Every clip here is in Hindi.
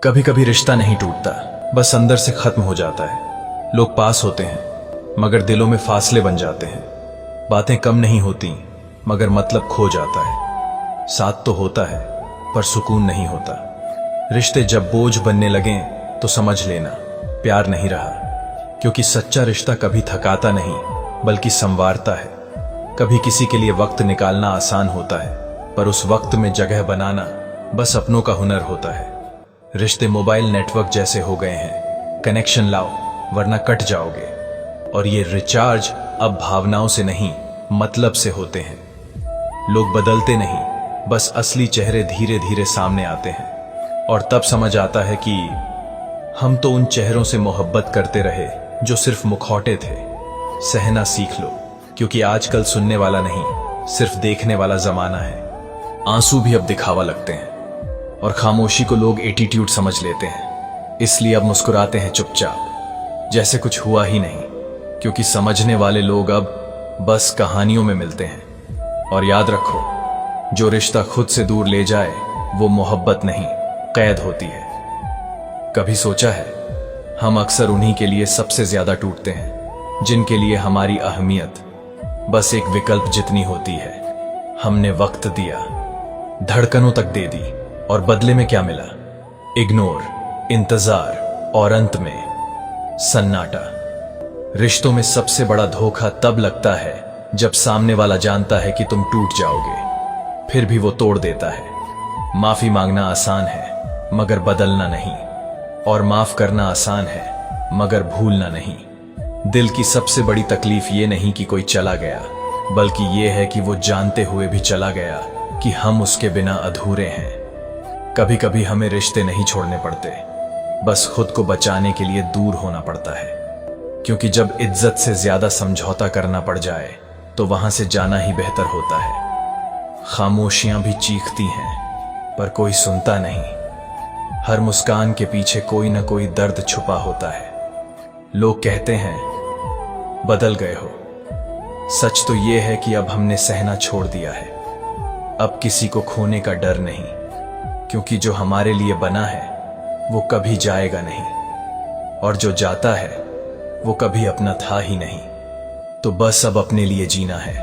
कभी कभी रिश्ता नहीं टूटता, बस अंदर से खत्म हो जाता है। लोग पास होते हैं मगर दिलों में फासले बन जाते हैं। बातें कम नहीं होती मगर मतलब खो जाता है। साथ तो होता है पर सुकून नहीं होता। रिश्ते जब बोझ बनने लगें तो समझ लेना प्यार नहीं रहा, क्योंकि सच्चा रिश्ता कभी थकाता नहीं बल्कि संवारता है। कभी किसी के लिए वक्त निकालना आसान होता है, पर उस वक्त में जगह बनाना बस अपनों का हुनर होता है। रिश्ते मोबाइल नेटवर्क जैसे हो गए हैं, कनेक्शन लाओ वरना कट जाओगे। और ये रिचार्ज अब भावनाओं से नहीं मतलब से होते हैं। लोग बदलते नहीं, बस असली चेहरे धीरे धीरे सामने आते हैं। और तब समझ आता है कि हम तो उन चेहरों से मोहब्बत करते रहे जो सिर्फ मुखौटे थे। सहना सीख लो, क्योंकि आजकल सुनने वाला नहीं सिर्फ देखने वाला जमाना है। आंसू भी अब दिखावा लगते हैं और खामोशी को लोग एटीट्यूड समझ लेते हैं, इसलिए अब मुस्कुराते हैं चुपचाप जैसे कुछ हुआ ही नहीं। क्योंकि समझने वाले लोग अब बस कहानियों में मिलते हैं। और याद रखो, जो रिश्ता खुद से दूर ले जाए वो मोहब्बत नहीं कैद होती है। कभी सोचा है, हम अक्सर उन्हीं के लिए सबसे ज्यादा टूटते हैं जिनके लिए हमारी अहमियत बस एक विकल्प जितनी होती है। हमने वक्त दिया, धड़कनों तक दे दी, और बदले में क्या मिला? इग्नोर, इंतजार और अंत में सन्नाटा। रिश्तों में सबसे बड़ा धोखा तब लगता है जब सामने वाला जानता है कि तुम टूट जाओगे, फिर भी वो तोड़ देता है। माफी मांगना आसान है मगर बदलना नहीं, और माफ करना आसान है मगर भूलना नहीं। दिल की सबसे बड़ी तकलीफ ये नहीं कि कोई चला गया, बल्कि ये है कि वो जानते हुए भी चला गया कि हम उसके बिना अधूरे हैं। कभी कभी हमें रिश्ते नहीं छोड़ने पड़ते, बस खुद को बचाने के लिए दूर होना पड़ता है। क्योंकि जब इज्जत से ज्यादा समझौता करना पड़ जाए तो वहां से जाना ही बेहतर होता है। खामोशियां भी चीखती हैं पर कोई सुनता नहीं। हर मुस्कान के पीछे कोई ना कोई दर्द छुपा होता है। लोग कहते हैं बदल गए हो, सच तो ये है कि अब हमने सहना छोड़ दिया है। अब किसी को खोने का डर नहीं, क्योंकि जो हमारे लिए बना है वो कभी जाएगा नहीं, और जो जाता है वो कभी अपना था ही नहीं। तो बस अब अपने लिए जीना है,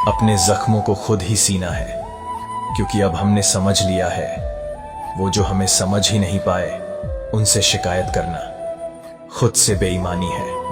अपने जख्मों को खुद ही सीना है। क्योंकि अब हमने समझ लिया है, वो जो हमें समझ ही नहीं पाए उनसे शिकायत करना खुद से बेईमानी है।